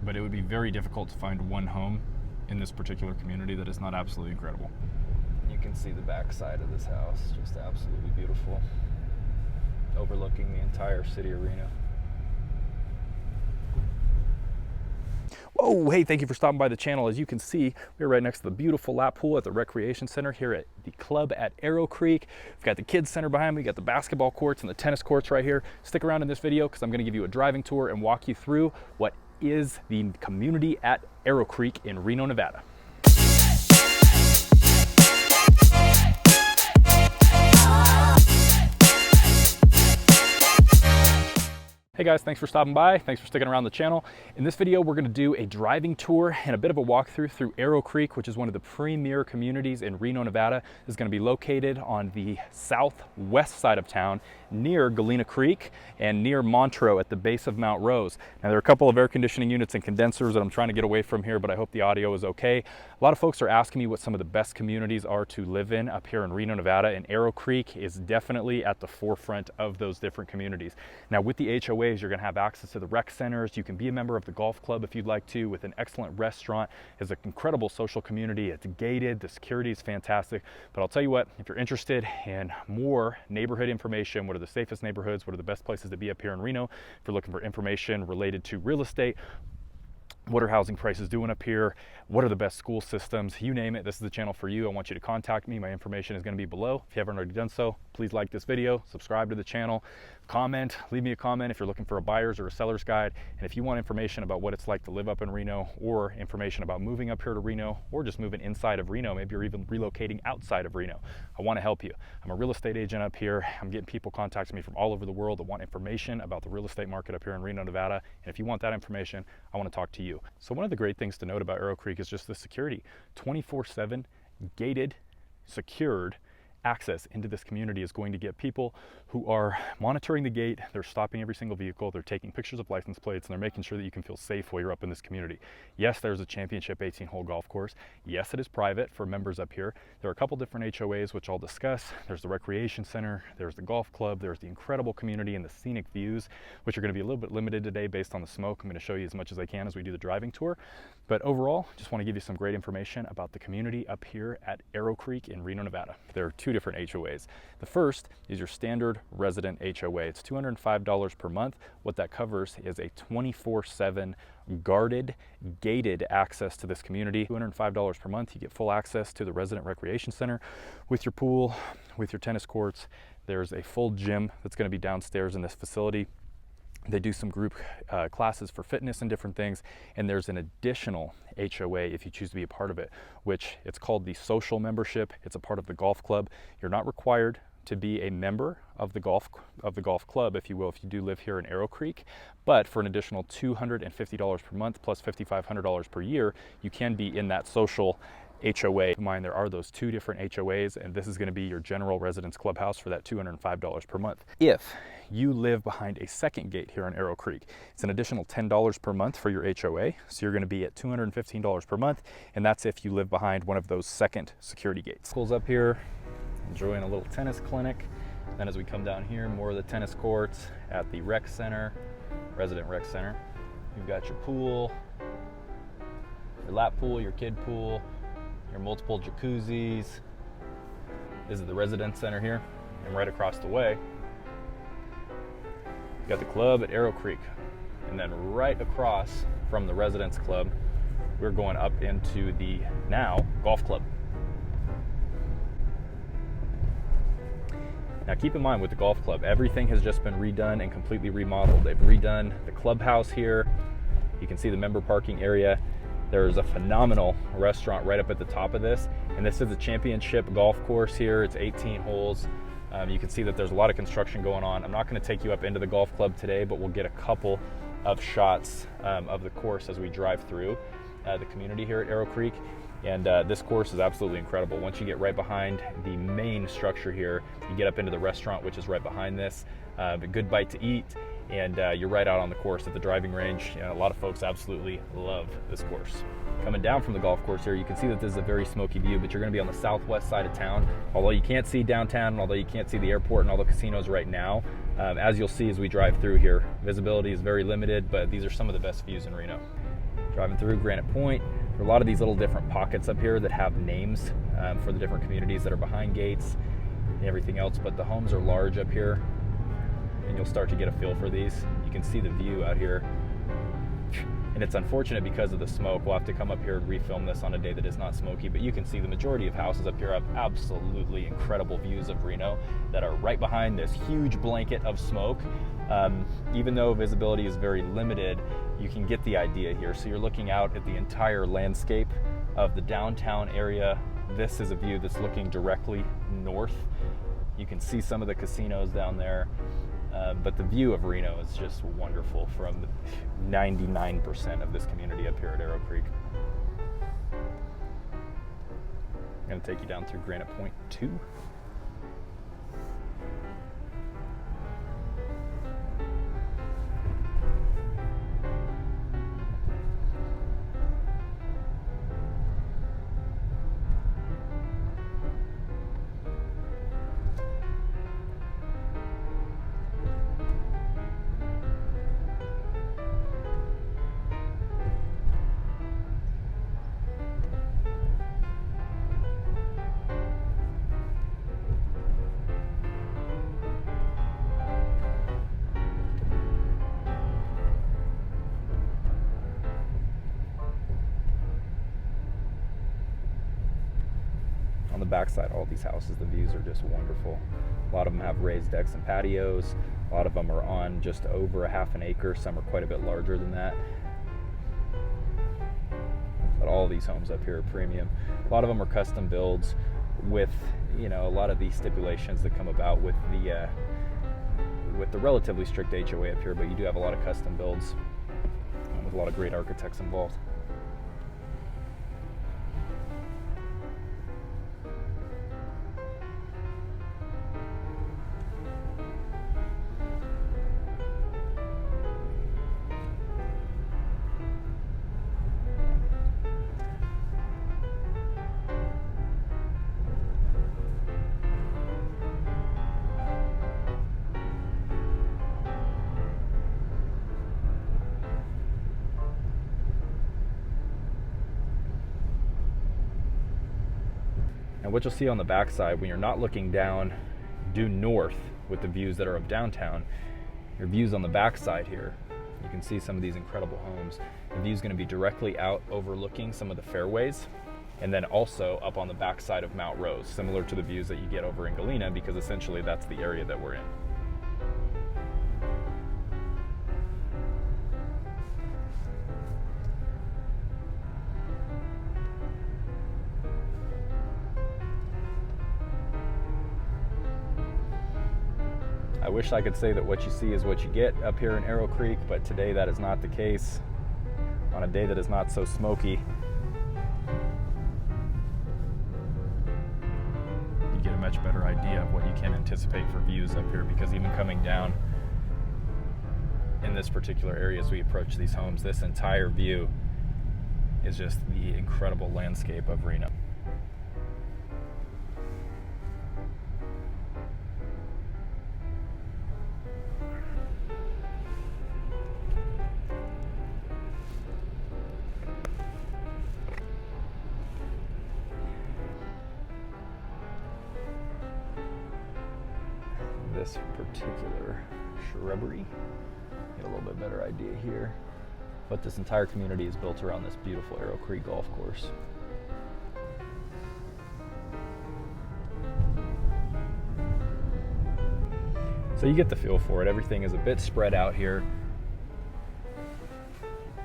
but it would be very difficult to find one home in this particular community that is not absolutely incredible. You can see the back side of this house, just absolutely beautiful, overlooking the entire city of Reno. Oh, hey, thank you for stopping by the channel. As you can see, we're right next to the beautiful lap pool at the recreation center here at the club at Arrowcreek. We've got the kids center behind me, we got the basketball courts and the tennis courts right here. Stick around in this video because I'm going to give you a driving tour and walk you through what is the community at Arrowcreek in Reno, Nevada. Hey guys, thanks for stopping by. Thanks for sticking around the channel. In this video, we're going to do a driving tour and a bit of a walkthrough through Arrowcreek, which is one of the premier communities in Reno, Nevada. It's going to be located on the southwest side of town near Galena Creek and near Montreux at the base of Mount Rose. Now, there are a couple of air conditioning units and condensers that I'm trying to get away from here, but I hope the audio is okay. A lot of folks are asking me what some of the best communities are to live in up here in Reno, Nevada, and Arrowcreek is definitely at the forefront of those different communities. Now, with the HOAs, you're going to have access to the rec centers. You can be a member of the golf club if you'd like to, with an excellent restaurant. It's an incredible social community. It's gated. The security is fantastic. But I'll tell you what, if you're interested in more neighborhood information, what are the safest neighborhoods, what are the best places to be up here in Reno, if you're looking for information related to real estate, what are housing prices doing up here, what are the best school systems, you name it, this is the channel for you. I want you to contact me. My information is going to be below. If you haven't already done so, please like this video, subscribe to the channel, comment, leave me a comment if you're looking for a buyer's or a seller's guide. And if you want information about what it's like to live up in Reno, or information about moving up here to Reno, or just moving inside of Reno, maybe you're even relocating outside of Reno, I want to help you. I'm a real estate agent up here. I'm getting people contacting me from all over the world that want information about the real estate market up here in Reno, Nevada. And if you want that information, I want to talk to you. So one of the great things to note about Arrowcreek is just the security. 24/7 gated, secured access into this community is going to get people who are monitoring the gate. They're stopping every single vehicle. They're taking pictures of license plates, and they're making sure that you can feel safe while you're up in this community. Yes, there's a championship 18-hole golf course. Yes, it is private for members up here. There are a couple different HOAs, which I'll discuss. There's the recreation center, there's the golf club, there's the incredible community and the scenic views, which are going to be a little bit limited today based on the smoke. I'm going to show you as much as I can as we do the driving tour. But overall, just want to give you some great information about the community up here at Arrowcreek in Reno, Nevada. There are two different HOAs. The first is your standard resident HOA. It's $205 per month. What that covers is a 24/7 guarded, gated access to this community. $205 per month, you get full access to the resident recreation center with your pool, with your tennis courts. There's a full gym that's going to be downstairs in this facility. They do some group classes for fitness and different things, and there's an additional HOA if you choose to be a part of it, which it's called the social membership. It's a part of the golf club. You're not required to be a member of the golf club, if you will, if you do live here in Arrowcreek, but for an additional $250 per month plus $5,500 per year, you can be in that social HOA. Keep in mind, there are those two different HOAs, and this is going to be your general residence clubhouse for that $205 per month. If you live behind a second gate here on Arrowcreek, it's an additional $10 per month for your HOA, so you're going to be at $215 per month, and that's if you live behind one of those second security gates. Schools up here, enjoying a little tennis clinic. Then as we come down here, more of the tennis courts at the rec center, resident rec center. You've got your pool, your lap pool, your kid pool, your multiple jacuzzis. This is the residence center here, and right across the way, you got the club at Arrowcreek. And then right across from the residence club, we're going up into the now golf club. Now keep in mind with the golf club, everything has just been redone and completely remodeled. They've redone the clubhouse here. You can see the member parking area. There's a phenomenal restaurant right up at the top of this, and this is a championship golf course here. It's 18 holes. You can see that there's a lot of construction going on. I'm not going to take you up into the golf club today, but we'll get a couple of shots of the course as we drive through the community here at Arrowcreek. And this course is absolutely incredible. Once you get right behind the main structure here, you get up into the restaurant, which is right behind this. A good bite to eat, and you're right out on the course at the driving range. You know, a lot of folks absolutely love this course. Coming down from the golf course here, you can see that this is a very smoky view, but you're going to be on the southwest side of town. Although you can't see downtown, and although you can't see the airport and all the casinos right now, as you'll see as we drive through here, visibility is very limited, but these are some of the best views in Reno. Driving through Granite Point, there are a lot of these little different pockets up here that have names for the different communities that are behind gates and everything else, but the homes are large up here, and you'll start to get a feel for these. You can see the view out here, and it's unfortunate because of the smoke. We'll have to come up here and refilm this on a day that is not smoky, but you can see the majority of houses up here have absolutely incredible views of Reno that are right behind this huge blanket of smoke. Even though visibility is very limited, you can get the idea here. So you're looking out at the entire landscape of the downtown area. This is a view that's looking directly north. You can see some of the casinos down there, but the view of Reno is just wonderful from 99% of this community up here at Arrowcreek. I'm going to take you down through Granite Point 2. On the backside, all these houses, the views are just wonderful. A lot of them have raised decks and patios. A lot of them are on just over a half an acre. Some are quite a bit larger than that. But all these homes up here are premium. A lot of them are custom builds with, a lot of the stipulations that come about with the relatively strict HOA up here, but you do have a lot of custom builds with a lot of great architects involved. And what you'll see on the backside, when you're not looking down due north with the views that are of downtown, your views on the backside here, you can see some of these incredible homes. The view's going to be directly out overlooking some of the fairways, and then also up on the backside of Mount Rose, similar to the views that you get over in Galena, because essentially that's the area that we're in. I wish I could say that what you see is what you get up here in Arrowcreek, but today that is not the case. On a day that is not so smoky, you get a much better idea of what you can anticipate for views up here, because even coming down in this particular area as we approach these homes, this entire view is just the incredible landscape of Reno. This particular shrubbery, get a little bit better idea here, but this entire community is built around this beautiful Arrowcreek golf course. So you get the feel for it. Everything is a bit spread out here,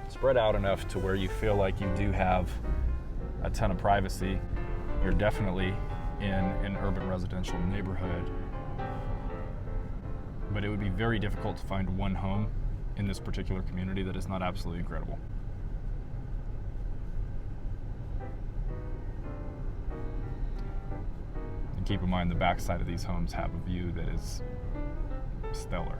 spread out enough to where you feel like you do have a ton of privacy. You're definitely in an urban residential neighborhood, but it would be very difficult to find one home in this particular community that is not absolutely incredible. And keep in mind, the backside of these homes have a view that is stellar.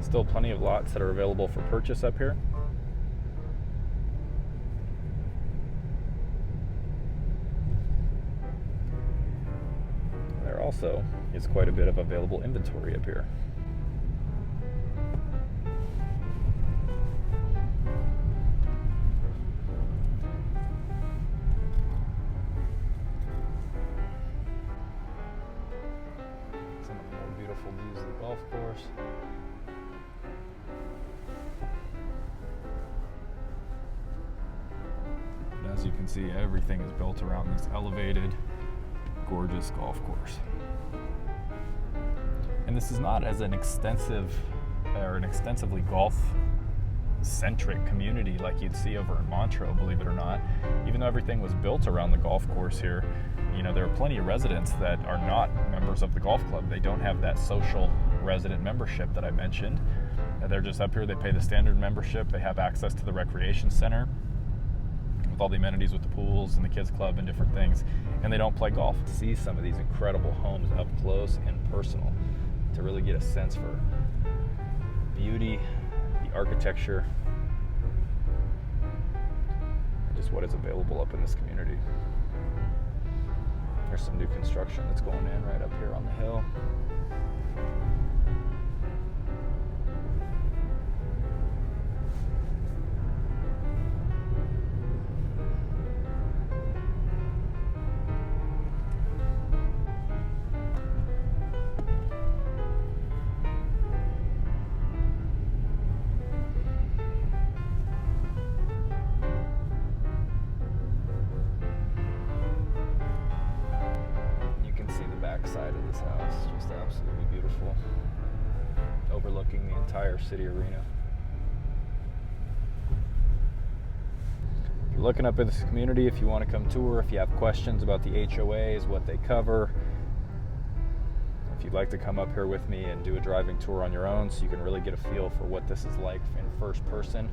Still plenty of lots that are available for purchase up here. There also is quite a bit of available inventory up here. Some of the more beautiful views of the golf course. And as you can see, everything is built around this elevated, gorgeous golf course. And this is not as an extensive or an extensively golf-centric community like you'd see over in Montreux, believe it or not. Even though everything was built around the golf course here, you know, there are plenty of residents that are not members of the golf club. They don't have that social resident membership that I mentioned. They're just up here, they pay the standard membership, they have access to the recreation center with all the amenities with the pools and the kids club and different things, and they don't play golf. See some of these incredible homes up close and personal to really get a sense for beauty, the architecture, and just what is available up in this community. There's some new construction that's going in right up here on the hill. Side of this house, just absolutely beautiful, overlooking the entire city of Reno. If you're looking up in this community, if you want to come tour, if you have questions about the HOAs, what they cover, if you'd like to come up here with me and do a driving tour on your own so you can really get a feel for what this is like in first person,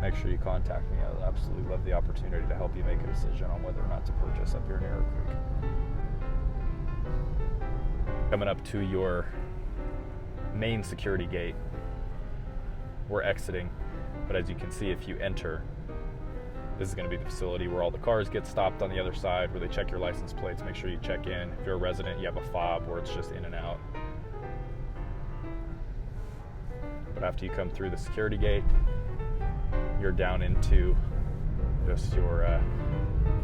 make sure you contact me. I'd absolutely love the opportunity to help you make a decision on whether or not to purchase up here in Arrowcreek. Coming up to your main security gate, we're exiting, but as you can see, if you enter, this is going to be the facility where all the cars get stopped on the other side, where they check your license plates, make sure you check in. If you're a resident, you have a fob where it's just in and out. But after you come through the security gate, you're down into just your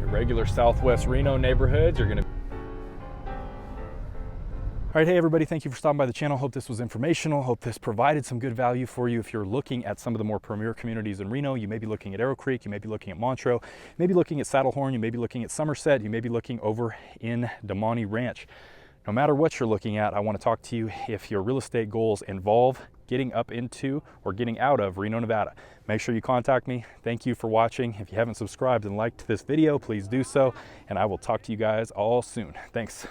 regular Southwest Reno neighborhoods. You're going to All right, hey everybody, thank you for stopping by the channel. Hope this was informational. Hope this provided some good value for you. If you're looking at some of the more premier communities in Reno, you may be looking at Arrowcreek, you may be looking at Montreux, you may be looking at Saddlehorn, you may be looking at Somerset, you may be looking over in Damani Ranch. No matter what you're looking at, I want to talk to you if your real estate goals involve getting up into or getting out of Reno, Nevada. Make sure you contact me. Thank you for watching. If you haven't subscribed and liked this video, please do so, and I will talk to you guys all soon. Thanks.